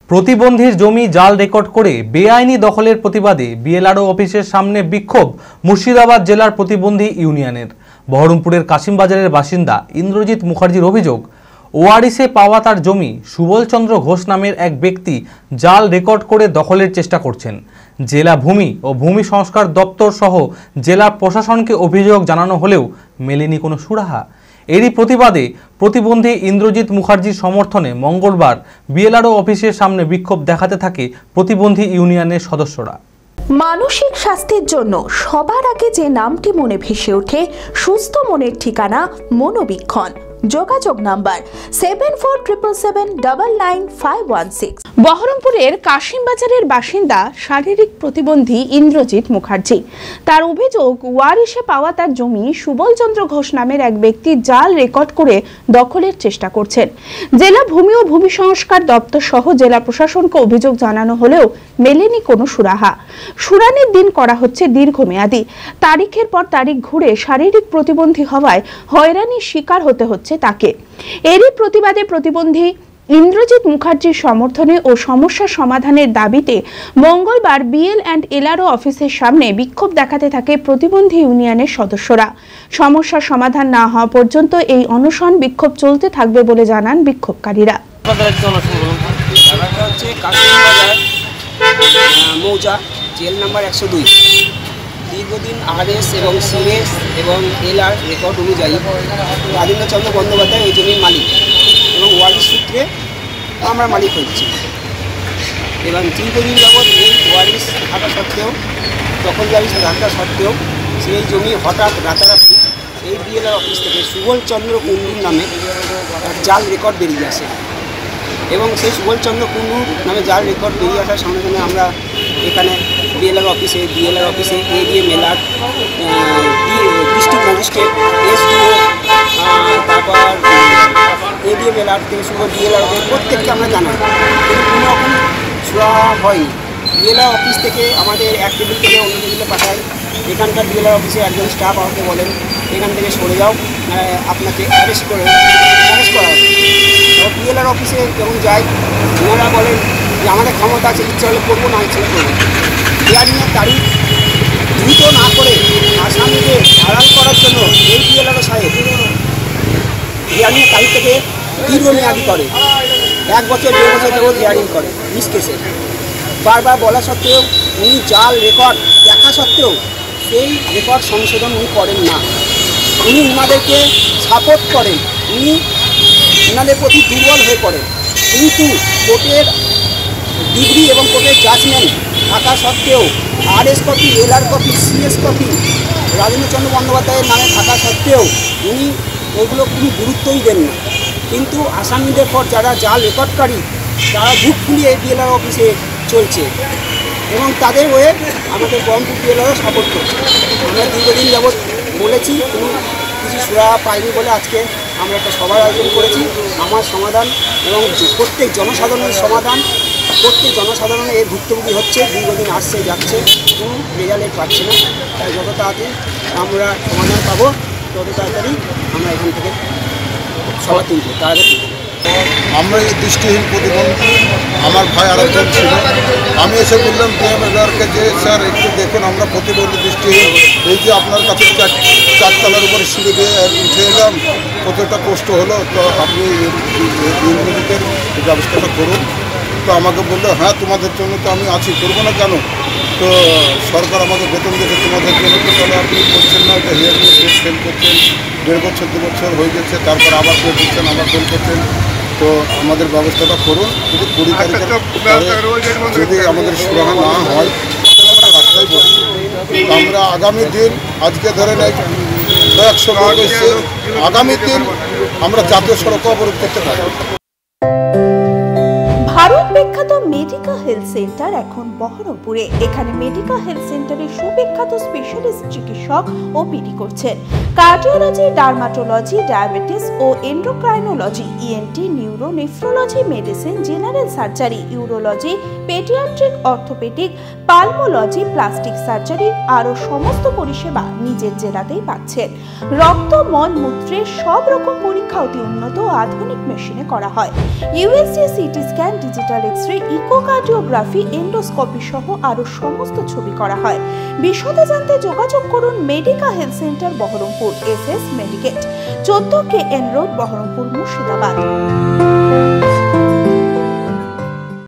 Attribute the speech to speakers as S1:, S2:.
S1: প্রতিবন্ধীর জমি জাল রেকর্ড করে বেআইনি দখলের প্রতিবাদে বিএলআরও অফিসের সামনে বিক্ষোভ মুর্শিদাবাদ জেলার প্রতিবন্ধী ইউনিয়নের। বহরমপুরের কাশিমবাজারের বাসিন্দা ইন্দ্রজিৎ মুখার্জির অভিযোগ, ওয়ারিসে পাওয়া তার জমি সুবলচন্দ্র ঘোষ নামের এক ব্যক্তি জাল রেকর্ড করে দখলের চেষ্টা করছেন। জেলা ভূমি ও ভূমি সংস্কার দপ্তর সহ জেলা প্রশাসনকে অভিযোগ জানানো হলেও মেলেনি কোনো সুরাহা। এরই প্রতিবাদে প্রতিবন্ধী ইন্দ্রজিৎ মুখার্জির সমর্থনে মঙ্গলবার বিএলআরও অফিসের সামনে বিক্ষোভ দেখাতে থাকে প্রতিবন্ধী ইউনিয়নের সদস্যরা।
S2: মানসিক স্বাস্থ্যের জন্য সবার আগে যে নামটি মনে ভেসে ওঠে, সুস্থ মনের ঠিকানা মনোবীক্ষণ। যোগাযোগ নাম্বার 7477799516।
S3: বহরমপুরের কাশিমবাজারের বাসিন্দা শারীরিক প্রতিবন্ধী ইন্দ্রজিৎ মুখার্জি। তার অভিযোগ, ওয়ারিসে পাওয়া তার জমি সুবলচন্দ্র ঘোষ নামের এক ব্যক্তি জাল রেকর্ড করে দখলের চেষ্টা করছেন। জেলা ভূমি ও ভূমি সংস্কার দপ্তর সহ জেলা প্রশাসনকে অভিযোগ জানানো হলেও মেলেনি কোনো সুরাহা। শুনানির দিন করা হচ্ছে দীর্ঘমেয়াদী। তারিখের পর তারিখ ঘুরে শারীরিক প্রতিবন্ধী হওয়ায় হয়রানির শিকার হতে হচ্ছে তাকে। এরই প্রতিবাদে প্রতিবন্ধী ইন্দ্রজিৎ মুখার্জির সমর্থনে ও সমস্যা সমাধানের দাবিতে মঙ্গলবার বিএল&এলআরও অফিসের সামনে বিক্ষোভ দেখাতে থাকে প্রতিবন্ধী ইউনিয়নের সদস্যরা। সমস্যার সমাধান না হওয়া পর্যন্ত এই অনশন বিক্ষোভ চলতে থাকবে বলে জানান বিক্ষোভকারীরা।
S4: জেল নাম্বার 102 দীর্ঘদিন আরএস এবং সিএস এবং এলআর রেকর্ড অনুযায়ী রাজেন্দ্রচন্দ্র বন্দ্যোপাধ্যায় এই জমির মালিক এবং ওয়ারিস সূত্রে আমরা মালিক হচ্ছি। এবং দীর্ঘদিন যাবৎ এই ওয়ারিস থাকা সত্ত্বেও, দখলদারি থাকা সত্ত্বেও সেই জমি হঠাৎ রাতারাতি এই বিএলআর অফিস থেকে সুবলচন্দ্র কুণ্ডুর নামে এক জাল রেকর্ড বেরিয়ে আসে। এবং সেই সুবলচন্দ্র কুণ্ডু নামে জাল রেকর্ড বেরিয়ে আসার সঙ্গে সঙ্গে আমরা এখানে বিএলআর অফিসে ADM LR district magistrate SDO তারপর এডিএম এলআর থেকে শুরু বিএলআর প্রত্যেককে আমরা জানাই, কিন্তু কোনো রকম সুরাহা হয়নি। বিএলআর অফিস থেকে আমাদের এক টেবিল থেকে অন্য টেবিলে পাঠায়। এখানকার বিএলআর অফিসে একজন স্টাফ আমাকে বলেন, এখান থেকে সরে যাও, আপনাকে অ্যারেস্ট করা হবে। বিএলআর অফিসে যখন যাই, ওনারা বলেন যে আমাদের ক্ষমতা আছে, ইচ্ছা হলে করবো, না ইচ্ছা হলে করবো। হিয়ারিংয়ের তারিখ দ্রুত না করে আসামিদের আড়াল করার জন্য এই বিএলআরও সাহেব হিয়ারিংয়ের তারিখ থেকে দীর্ঘমেয়াদী করে, 1 বছর 1.5 বছর যাবৎ হিয়ারিং করে মিস কেসে। বারবার বলা সত্ত্বেও, উনি জাল রেকর্ড দেখা সত্ত্বেও সেই রেকর্ড সংশোধন উনি করেন না। উনি ওনাদেরকে সাপোর্ট করেন, উনি ওনাদের প্রতি দুর্বল হয়ে পড়েন। কিন্তু কোর্টের ডিগ্রি এবং কোর্টের জাজমেন্ট থাকা সত্ত্বেও, RS copy, LR copy, CS copy Rajendrachandra বন্দ্যোপাধ্যায়ের নামে থাকা সত্ত্বেও উনি ওগুলো কোনো গুরুত্বই দেন না। কিন্তু আসামিদের পর যারা জাল রেকর্ডকারী, তারা বুক ফুলিয়ে বিএলআর অফিসে চলছে এবং তাদের হয়ে আমাদের বহরমপুর বিএলআরও সাপোর্ট করছে। আমরা দীর্ঘদিন যাবৎ বলেছি, কিছু সুরাহা পাইনি বলে আজকে আমরা একটা সভার আয়োজন করেছি। আমার সমাধান এবং প্রত্যেক জনসাধারণের সমাধান, প্রত্যেক জনসাধারণ এর ভুক্তভোগী হচ্ছে, দীর্ঘদিন আসছে যাচ্ছে, কোনো রেজাল্ট পাচ্ছে না। তাই যত তাড়াতাড়ি আমরা সমাধান পাবো, তত তাড়াতাড়ি আমরা এখান থেকে সভা তুলব, তাড়াতাড়ি তুলব।
S5: আমরা এই দৃষ্টিহীন প্রতিবন্ধী, আমার ভাই আরেকজন ছিল। আমি এসে বললাম ডিএমএলআরকে যে স্যার একটু দেখুন, আমরা প্রতিবন্ধী দৃষ্টিহীন, এই যে আপনার কাছে চারতলার উপরে সিঁড়ি দিয়ে উঠে এলাম, কতটা কষ্ট হলো, তো আপনি ইন্দ্রজিতের ব্যবস্থাটা করুন। তো আমাকে বললো, হ্যাঁ তোমাদের জন্য তো আমি আছি, করবো না কেন? তো সরকার আমাকে বেতন দিয়েছে তোমাদের জন্য, তো তাহলে আপনি করছেন না, এটা হিয়ারিং ফেল করছেন, 1.5 বছর 2 বছর হয়ে গেছে, তারপর আবার ফেল করছেন, আবার ফেল করছেন। তো আমাদের ব্যবস্থাটা করুন, যদি 20 তারিখের যদি আমাদের সুরাহা না হয় তাহলে আমরা রাস্তায় বসি। আমরা আগামী দিন, আজকে ধরেন 100 হয়েছে, আগামী দিন আমরা জাতীয় সড়ক অবরোধ করতে পারি।
S2: ভারত বিখ্যাত মেডিকা হেলথ সেন্টার এখন বহরমপুরে। এখানে মেডিকা হেলথ সেন্টারে সুবিখ্যাত স্পেশালিস্ট চিকিৎসক ওপিডি করছেন। কার্ডিওলজি, ডার্মাটোলজি, ডায়াবেটিস ও endocrinology, ENT, neuro, nephrology, medicine, general surgery, urology, paediatric, orthopaedic, pulmonology, plastic surgery আরও সমস্ত পরিষেবা নিজের জেলাতেই পাচ্ছেন। রক্ত, মল, মূত্রের সব রকম পরীক্ষা অতি উন্নত ও আধুনিক মেশিনে করা হয়। USG, CT scan, digital X-ray, echocardiography, endoscopy সহ আরও সমস্ত ছবি করা হয়। বিশদে জানতে যোগাযোগ করুন Medica health centre Baharampur, SS Medicate, 14 KN road, Baharampur, Murshidabad.